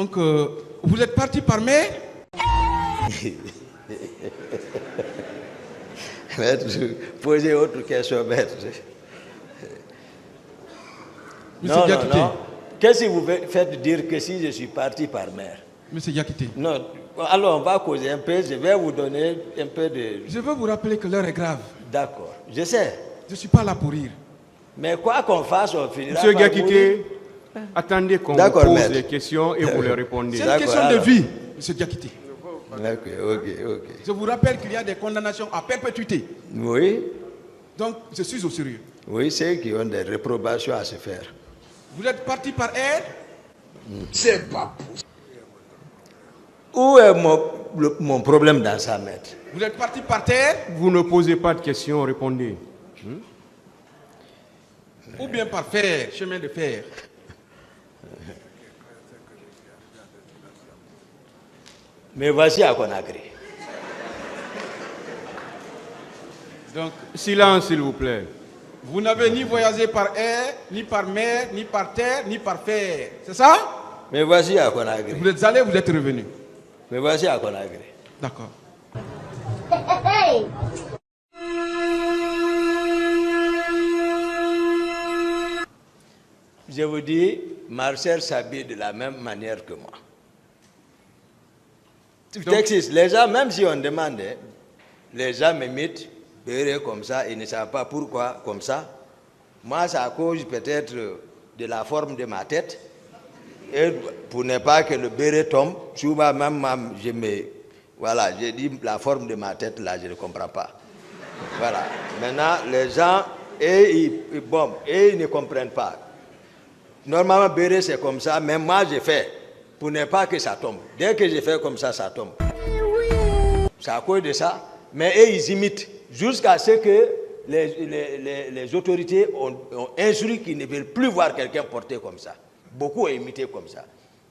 Donc, vous êtes parti par mer? Maître, posez autre question, maître. Monsieur Diakité. Non. Qu'est-ce que vous faites dire que si je suis parti par mer? Monsieur Diakité. Non. Alors, on va causer un peu. Je vais vous donner un peu de... Je veux vous rappeler que l'heure est grave. D'accord. Je sais. Je ne suis pas là pour rire. Mais quoi qu'on fasse, on finira Monsieur par Diakité, attendez qu'on vous pose maître. des questions et vous les répondez. C'est une question de vie, monsieur Diakité. Ok. Je vous rappelle qu'il y a des condamnations à perpétuité. Oui. Donc, je suis au sérieux. Oui, c'est qui ont des réprobations à se faire. Vous êtes parti par air? C'est pas possible. Où est mon problème dans ça, maître? Vous êtes parti par terre? Vous ne posez pas de questions, répondez. Ou bien par fer, chemin de fer? Mais voici à Conakry. Donc, silence, s'il vous plaît. Vous n'avez ni voyagé par air, ni par mer, ni par terre, ni par fer. C'est ça? Mais voici à Conakry. Vous êtes allé, vous êtes revenu. Mais voici à Conakry. D'accord. Je vous dis, Marcel s'habille de la même manière que moi. Texas, les gens, même si on demande, les gens m'imitent, béret comme ça, ils ne savent pas pourquoi comme ça. Moi, c'est à cause peut-être de la forme de ma tête. Et pour ne pas que le béret tombe, souvent même je me... Voilà, j'ai dit la forme de ma tête, là, je ne comprends pas. Voilà. Maintenant, les gens, ils ne comprennent pas. Normalement, béret, c'est comme ça, mais moi, je fais pour ne pas que ça tombe. Dès que je fais comme ça tombe. C'est à cause de ça. Mais eux, ils imitent jusqu'à ce que les autorités ont instruit qu'ils ne veulent plus voir quelqu'un porter comme ça. Beaucoup ont imité comme ça.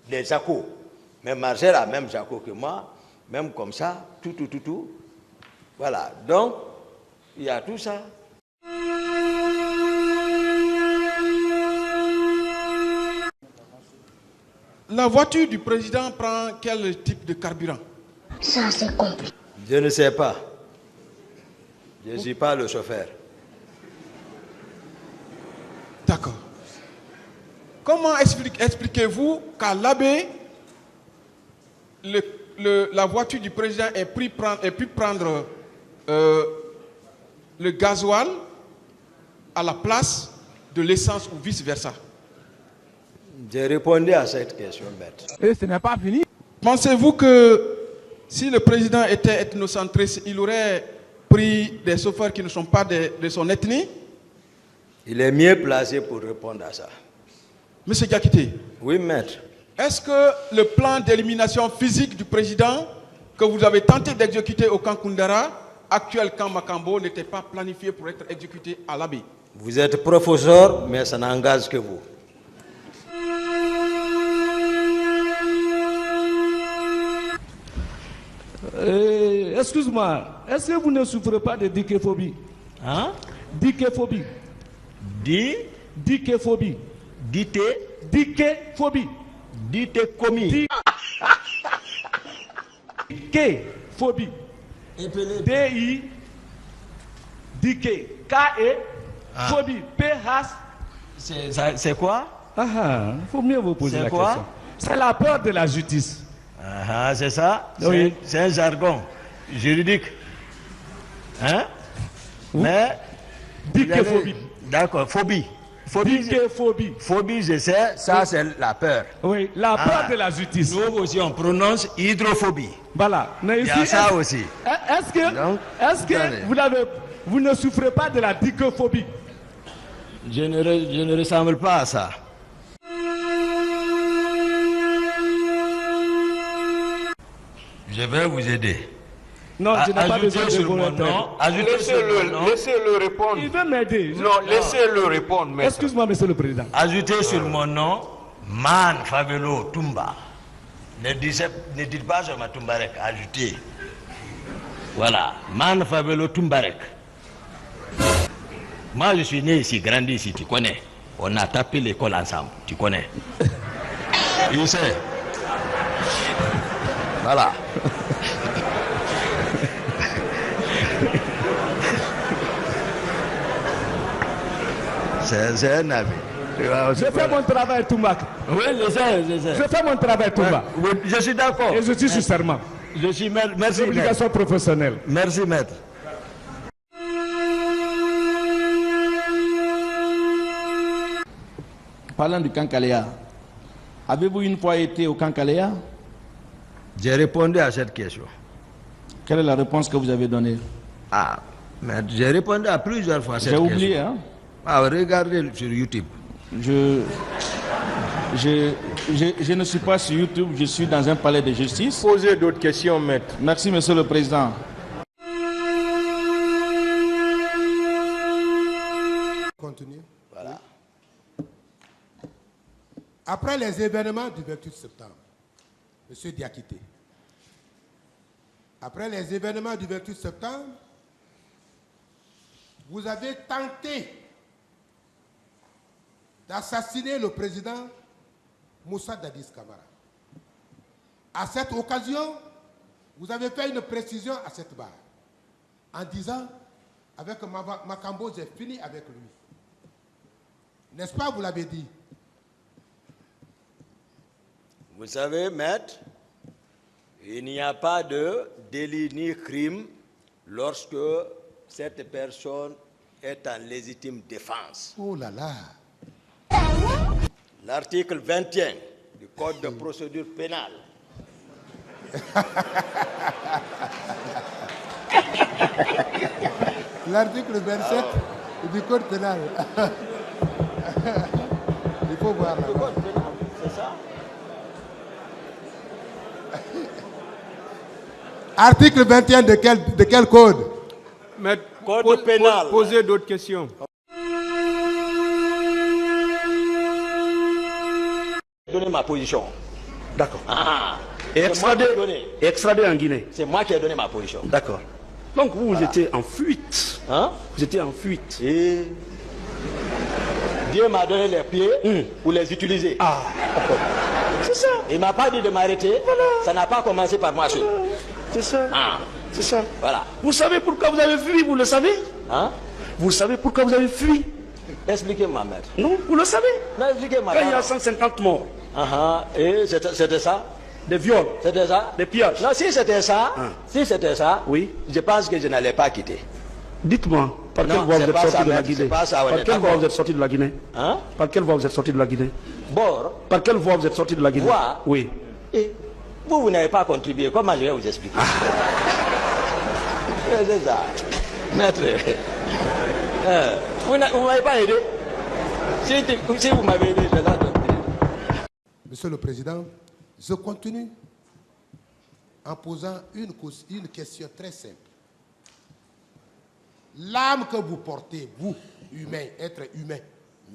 Des Jaco. Mais Marcel a même Jaco que moi, même comme ça, tout. Voilà. Donc, il y a tout ça. La voiture du président prend quel type de carburant? Ça, c'est compliqué. Je ne sais pas. Je ne suis pas le chauffeur. D'accord. Comment expliquez-vous qu'à l'abbé, la voiture du président ait pu prendre le gasoil à la place de l'essence ou vice-versa? J'ai répondu à cette question, maître. Et ce n'est pas fini. Pensez-vous que si le président était ethnocentriste, il aurait pris des chauffeurs qui ne sont pas de son ethnie? Il est mieux placé pour répondre à ça. Monsieur Diakité. Oui, maître. Est-ce que le plan d'élimination physique du président que vous avez tenté d'exécuter au camp Koundara, actuel camp Makambo, n'était pas planifié pour être exécuté à l'Abbé? Vous êtes professeur, mais ça n'engage que vous. Excuse-moi, est-ce que vous ne souffrez pas de dicéphobie? Hein? Dicéphobie. Dicéphobie. Dicéphobie. Dicéphobie. Dicéphobie. D-I. Dicé. K-E. Phobie. P-H. C'est quoi? Il faut mieux vous poser la question. C'est la peur de la justice. C'est ça? Oui. C'est un jargon juridique. Hein? Oui. Mais... Dicéphobie. D'accord, phobie. Dicéphobie. Phobie, je sais, ça c'est la peur. Oui, la peur de la justice. Nous aussi, on prononce hydrophobie. Voilà. Mais il y a ça aussi. Est-ce que vous ne souffrez pas de la dicéphobie? Je ne ressemble pas à ça. Je vais vous aider. Non, je n'ai pas besoin de vous répondre. Laissez-le répondre. Il veut m'aider. Non, laissez-le répondre. Excuse-moi, monsieur le président. Ajoutez sur mon nom, Man Favelo Tumba. Ne dites pas sur ma Tumbarek, ajoutez. Voilà, Man Favelo Tumbarek. Moi, je suis né ici, grandi ici, tu connais. On a tapé l'école ensemble, tu connais. Il sait. Voilà. C'est un ami. Je fais mon travail, Toumba. Oui, je sais. Je fais mon travail, Toumba. Oui, je suis d'accord. Et je suis sur serment. Je suis maître. Les Merci, maître. obligations professionnelles. Merci, maître. Parlant du Kankalea, avez-vous une fois été au Kankalea? J'ai répondu à cette question. Quelle est la réponse que vous avez donnée? Ah, mais j'ai répondu à plusieurs fois à cette J'ai question. oublié, hein? Ah, regardez sur YouTube. Je ne suis pas sur YouTube, je suis dans un palais de justice. Posez d'autres questions, maître. Merci, Monsieur le Président. Continue. Voilà. Après les événements du 28 septembre, M. Diakité, après les événements du 28 septembre, vous avez tenté d'assassiner le président Moussa Dadis Camara. À cette occasion, vous avez fait une précision à cette barre, en disant, avec Makambo, j'ai fini avec lui. N'est-ce pas, vous l'avez dit? Vous savez, maître, il n'y a pas de délit ni crime lorsque cette personne est en légitime défense. Oh là là! L'article 21 du Code de procédure pénale. L'article 27 du Code pénal. Il faut voir là. Le Code pénal, c'est ça? Article 21 de quel code? Maître, Code pénal. Posez d'autres questions. Donner ma position. D'accord. Ah, Et extradé en Guinée. c'est moi qui ai donné ma position. D'accord. Donc vous étiez en fuite. Hein? Vous étiez en fuite. Et Dieu m'a donné les pieds pour les utiliser. Ah, c'est ça. Il ne m'a pas dit de m'arrêter. Voilà. Ça n'a pas commencé par moi seul. C'est ça. Ah, C'est ça. voilà. Vous savez pourquoi vous avez fui, vous le savez? Hein? Vous savez pourquoi vous avez fui? Expliquez-moi, maître. Non, vous le savez. Non, expliquez-moi. Quand il y a pardon. 150 morts, Et c'était ça? des viols, C'était ça? des pillages. Non, si c'était ça, Oui. je pense que je n'allais pas quitter. Dites-moi, par quelle Non, voie vous c'est êtes pas sorti ça, de la maître, Guinée? c'est pas ça, on Par est quelle voie d'accord. vous êtes sorti de la Guinée? Hein? Par quelle voie vous êtes sorti de la Guinée? Bord. Par quelle voie vous êtes sorti de la Guinée? Voie? Oui. Et vous n'avez pas contribué. Comment je vais vous expliquer? C'est ça. Maître, vous ne m'avez pas aidé. Si vous m'avez aidé, je l'ai donné. Monsieur le Président, je continue en posant une question très simple. L'âme que vous portez, vous, humain, être humain,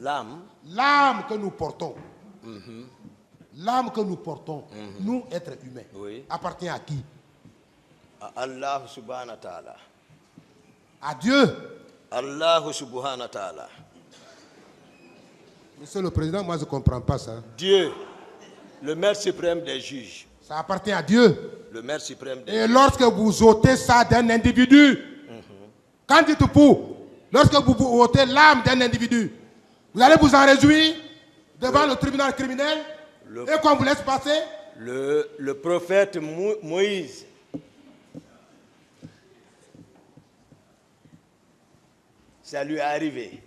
l'âme que nous portons, l'âme que nous portons, nous, êtres humains, Oui. appartient à qui? À Allah subhanahu wa ta'ala. À Dieu. Allah subhanahu wa ta'ala. Monsieur le Président, moi je ne comprends pas ça. Dieu, le maître suprême des juges. Ça appartient à Dieu. Le maître suprême des Et lorsque vous ôtez ça d'un individu, quand dites pour, lorsque vous ôtez l'âme d'un individu, vous allez vous en réjouir devant le tribunal criminel et qu'on vous laisse passer. Le prophète Moïse, ça lui est arrivé.